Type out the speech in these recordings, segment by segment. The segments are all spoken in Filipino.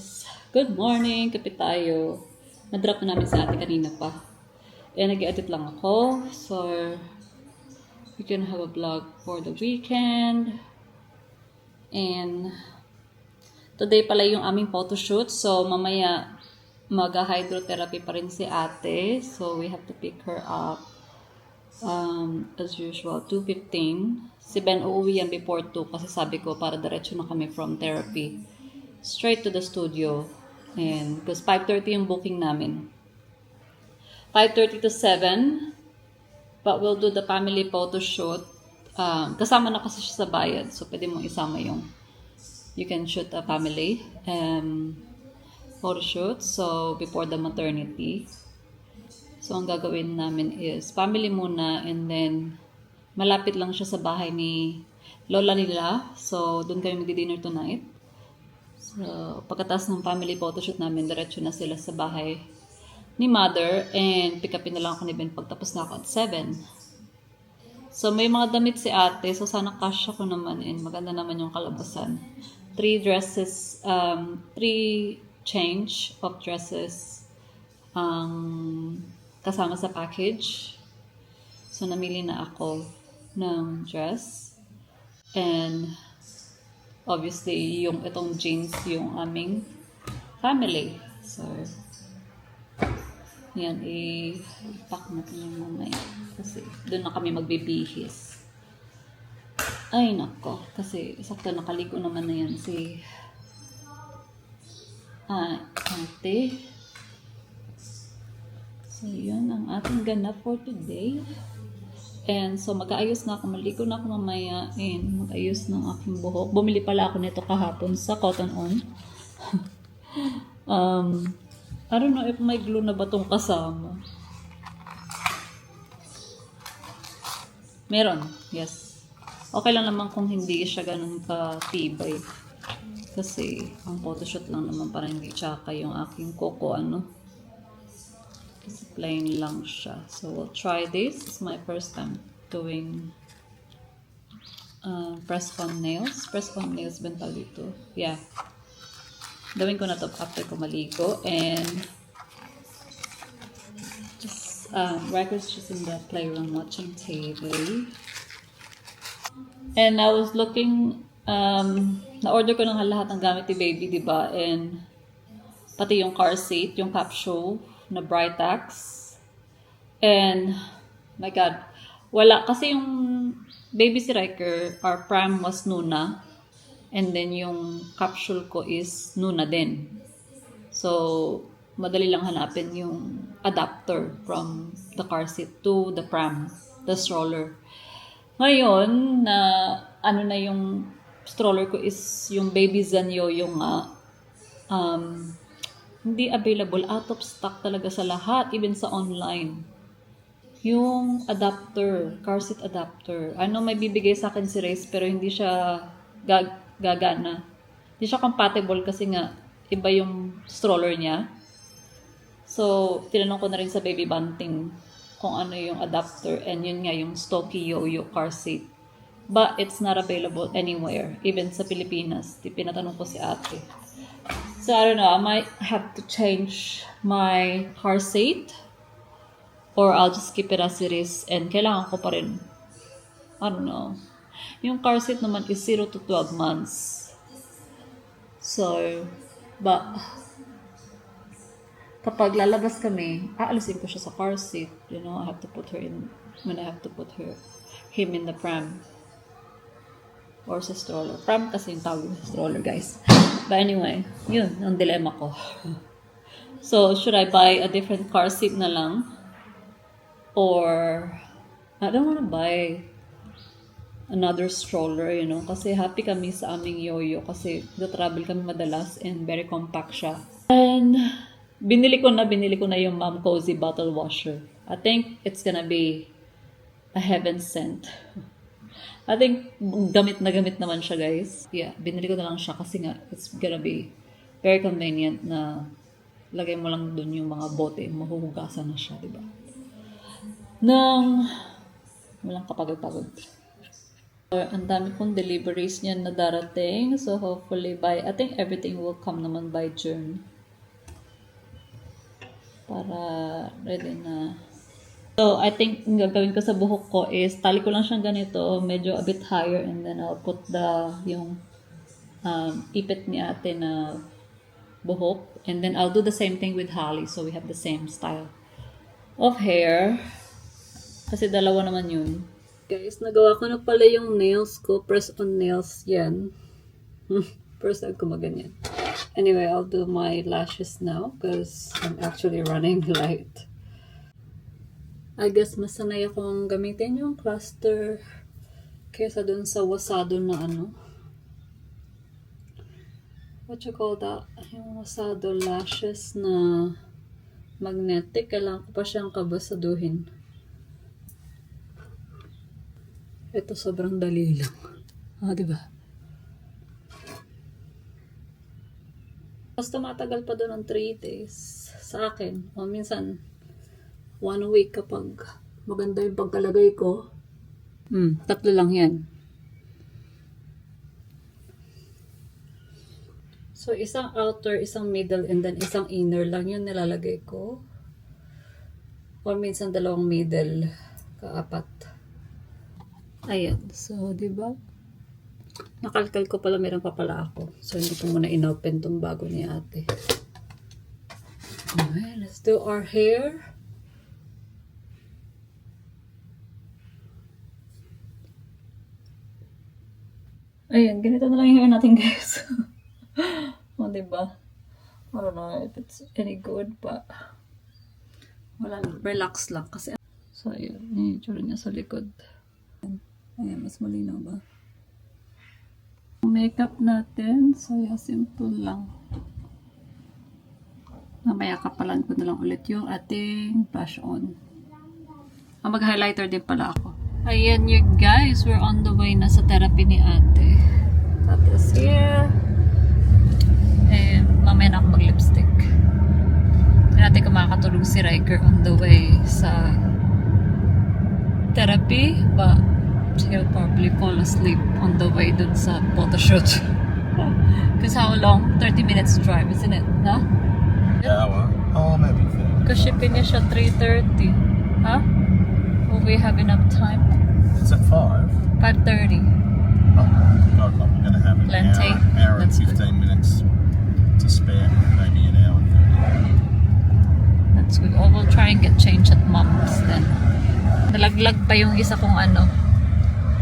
guys! Good morning! Kapit tayo. Na-drop na namin sa ate kanina pa. Nag-edit lang ako. So, we can have a vlog for the weekend. And, today pala yung aming photoshoot. So, mamaya mag-hydrotherapy pa rin si ate. So, we have to pick her up. As usual, 2:15. Si Ben uuwi yan before 2 kasi sabi ko para diretso na kami from therapy straight to the studio. And because 5:30 yung booking namin. 5:30 to 7. But we'll do the family photo shoot. Kasama na kasi siya sa bayad. So, pwede mong isama yung you can shoot a family photo shoot. So, before the maternity. So, ang gagawin namin is family muna and then malapit lang siya sa bahay ni lola nila. So, doon kami magdi-dinner tonight. So, pagkatapos ng family photoshoot namin, diretso na sila sa bahay ni mother and pick upin na lang ako ni Ben pagtapos na ako at 7. So, may mga damit si ate. So, sana kasya ko naman and maganda naman yung kalabasan. 3 dresses, 3 change of dresses kasama sa package. So, namili na ako ng dress. And, obviously, yung itong jeans, yung aming family. So, yan, i-pack natin yung mamaya. Kasi, doon na kami magbibihis. Ay, nako. Kasi, sakto nakaligo naman na yan si ate. So, yun ang ating ganap for today. And so, mag-aayos na ako. Maligo na ako mamaya. And mag-ayos ng aking buhok. Bumili pala ako nito kahapon sa Cotton On. I don't know if may glue na ba itong kasama. Meron. Yes. Okay lang naman kung hindi siya ganun katibay. Kasi, ang photoshoot lang naman para hindi tsaka yung aking koko, Kasi plain lang siya. So, we'll try this. It's my first time doing press-on nails. Press-on nails ba tawag dito? Yeah. Gawin ko na to after ko maligo. And just, Records just in the playroom watching TV. And I was looking, na-order ko ng lahat ng gamit ni baby, diba? And pati yung car seat, yung capsule, na Britax. And, my God, wala. Kasi yung baby si Riker, our pram was Nuna. And then yung capsule ko is Nuna din. So, madali lang hanapin yung adapter from the car seat to the pram, the stroller. Ngayon, na yung stroller ko is yung baby Zanyo, yung hindi available, out of stock talaga sa lahat, even sa online. Yung adapter, car seat adapter. May bibigay sa akin si Race pero hindi siya gagana. Hindi siya compatible kasi nga iba yung stroller niya. So, tinanong ko na rin sa Baby Bunting kung ano yung adapter and yun nga yung Stocky Yo-Yo car seat. But it's not available anywhere, even sa Pilipinas. Pinatanong ko si ate. So, I don't know, I might have to change my car seat or I'll just keep it as it is and kailangan ko pa rin. I don't know. Yung car seat naman is 0 to 12 months. So, but kapag lalabas kami, aalisin ko siya sa car seat. I have to put her in, when I have to put him in the pram. Or sa stroller. Pram kasi yung tawag sa stroller, guys. But anyway, yun, ang dilemma ko. So, should I buy a different car seat na lang? Or, I don't wanna buy another stroller, kasi happy kami sa aming yoyo kasi travel kami madalas and very compact siya. And, binili ko na yung Mom Cozy bottle washer. I think it's gonna be a heaven sent. I think gamit naman siya, guys. Yeah, binili ko na lang siya kasi nga it's gonna be very convenient na lagay mo lang dun yung mga bote, mahuhugasan na siya, diba? Nang walang kapagod-pagod. Ang dami kong deliveries niyan na darating. So, hopefully I think everything will come naman by June. Para ready na. So, I think ang gagawin ko sa buhok ko is tali ko lang siyang ganito, medyo a bit higher, and then I'll put yung ipit ni ate na buhok. And then I'll do the same thing with Holly, so we have the same style of hair. Kasi dalawa naman yun. Guys, nagawa ko na pala yung nails ko. Press on nails yan. First time ko maganyan. Anyway, I'll do my lashes now because I'm actually running late. I guess masanay akong gamitin yung cluster kaysa dun sa wasado na what you call that? Yung wasado lashes na magnetic. Kailangan ko pa siyang kabasaduhin. Ito sobrang dali lang. Diba? Tapos tumatagal pa doon ng 3 days sa akin. O minsan, 1 week kapag maganda yung pagkalagay ko. 3 lang yan. So, isang outer, isang middle, and then isang inner lang yun nilalagay ko. O minsan 2 middle, kaapat. Ayan. So, diba? Nakalkal ko pala, meron pa pala ako. So, hindi ko muna inopen tong bago ni ate. Okay, let's do our hair. Ayan, ganito na lang yung hair natin, guys. O, diba? I don't know if it's any good, but wala lang. Relax lang kasi. So, ayun. Yung itsura niya sa likod. Ayan, mas malinaw ba? Makeup natin. So, yeah, simple lang. Mamaya kapalan ko na lang ulit yung ating blush on. Mag-highlighter din pala ako. Ayan you guys. We're on the way na sa therapy ni ate. That is here. And mamaya na ako mag-lipstick. Hindi natin kung makakatulog si Riker on the way sa therapy. But he'll probably fall asleep on the way dun sa photoshoot. Because how long? 30 minutes drive, isn't it? Huh? Hour? Oh, maybe 30. Because she finished at 3:30. Huh? Will we have enough time? It's at 5. 5:30. Oh, God, like we're going to have an Plenty. hour and That's 15 good. minutes to spare. Maybe an hour and 30. That's good. Oh, we'll try and get changed at mom's then. Nalaglag pa yung isa kong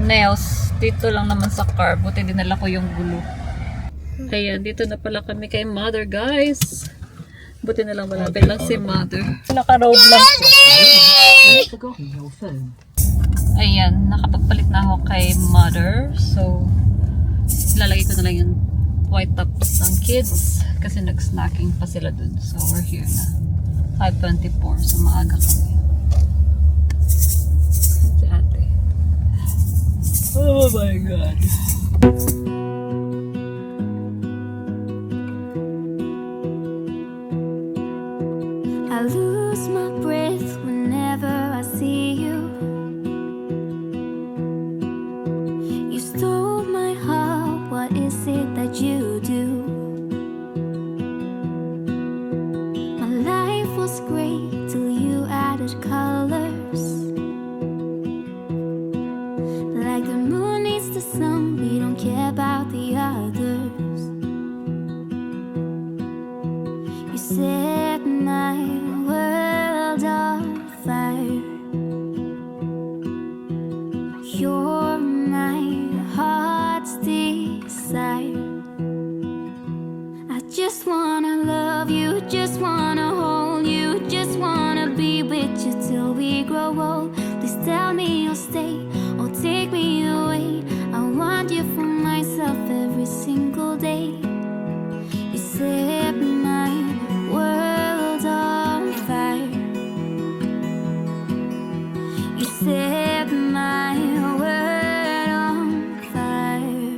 nails. Dito lang naman sa car. Buti dinala ko yung glue. Ayan, dito na pala kami kay mother, guys. Buti na lang malapit lang si mother. Naka-road lang. Ayan, nakapagpalit na ako kay mother. So, ilalagay ko na lang yung white tops ng kids kasi nag-snacking pa sila dun. So, we're here na. 5:24. So, maaga kami. Si ate. Oh my God. I lose my breath whenever I see you. You stole my heart, what is it that you do? My life was great till you added colors. Like the moon needs the sun, we don't care about the others. You set my world on fire. You're my heart's desire. I just wanna love you, just wanna hold you, just wanna be with you till we grow old. Please tell me you'll stay or take me away. I want you for myself every single day. You set my world on fire. You set my world on fire.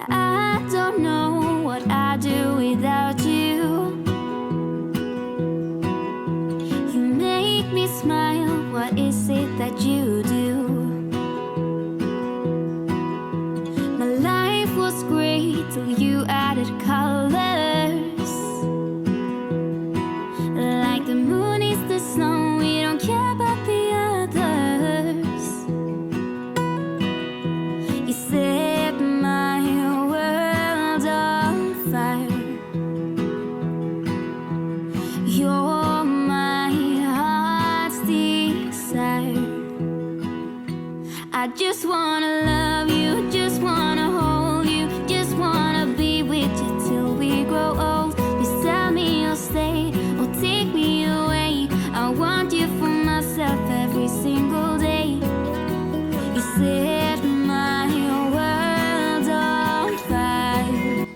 I don't know what I'd do without you. You make me smile, what is it that you do?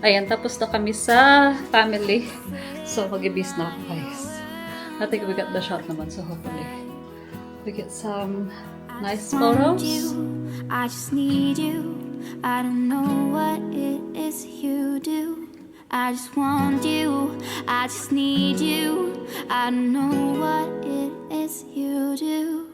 Ayan, tapos na kami sa family. So, mag-ibis na ako, guys. I think we got the shot naman, so hopefully we get some nice Want photos. you, I just need you. I don't know what it is you do. I just want you, I just need you. I don't know what it is you do.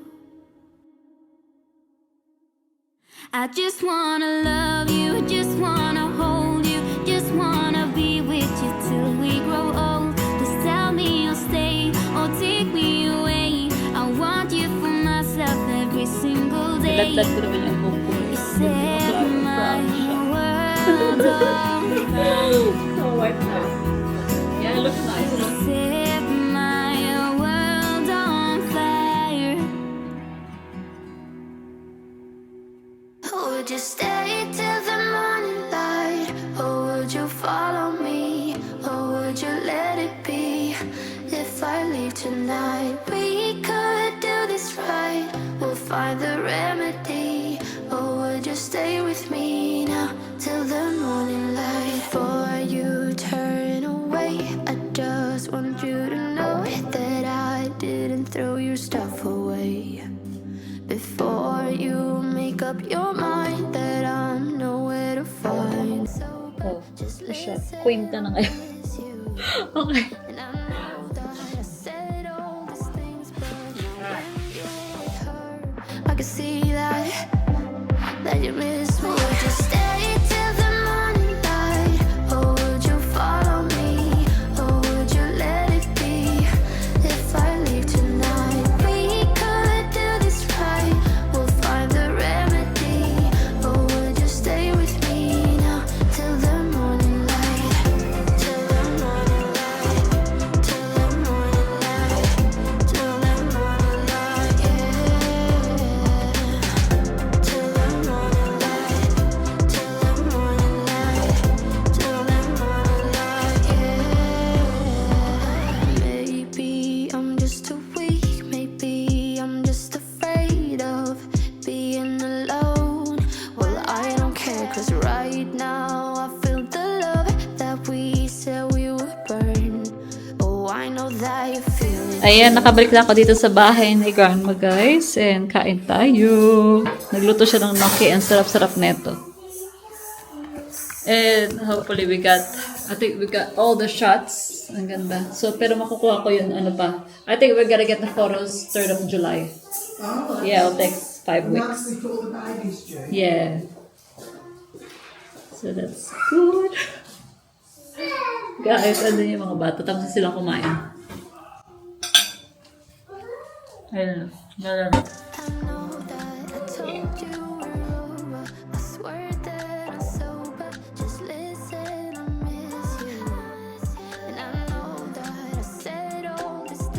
I just wanna love you, just wanna hold you, just wanna be with you till we grow old. Just tell me you'll stay or take me away. I want you for myself every single day. Nilagdag ko naman yung buhok ko. You set my world on fire. So white na. Yeah, it looks nice. You set my world on fire. Would you stay till the morning light? Or would you follow me? Or would you let it be? If I leave tonight, we could do this right. We'll find the remedy. Or would you stay with me now till the morning light? Before you turn away, I just want you to know that I didn't throw your stuff away. Before you make up your mind that I'm nowhere to find. So Oh, just siya. listen Queen ka na ngayon. as you. Okay. And I know that I said all these things, but when you're with her, I can see that you miss me. Would you stay till the morning light? Or would you follow me? Or would you let it be? If I leave tonight, we could do this right. We'll find the remedy. Or would you stay with me now till the morning light? Till the morning light. Till the morning light. Till the morning light. Yeah. Till the morning light. Till the morning light. Till the morning light. Yeah. Maybe I'm just too weak. Maybe I'm just afraid of being alone. Well, I don't care, 'cause right now I feel the love that we said we would burn. Oh, I know that you feel it. Ayan, nakabalik na ako dito sa bahay ni Grandma, guys. And kain tayo. Nagluto siya ng gnocchi. Ang sarap-sarap neto. And hopefully I think we got all the shots. Ang ganda. So, pero makukuha ko yun, ano pa. I think we're gonna get the photos 3rd of July. Oh, Yeah, it'll take 5 weeks. that's before the baby's due. Yeah. So, that's good. Guys, ano yung mga bata? Tapos na silang kumain. Ayun. Ganun. I know that I told you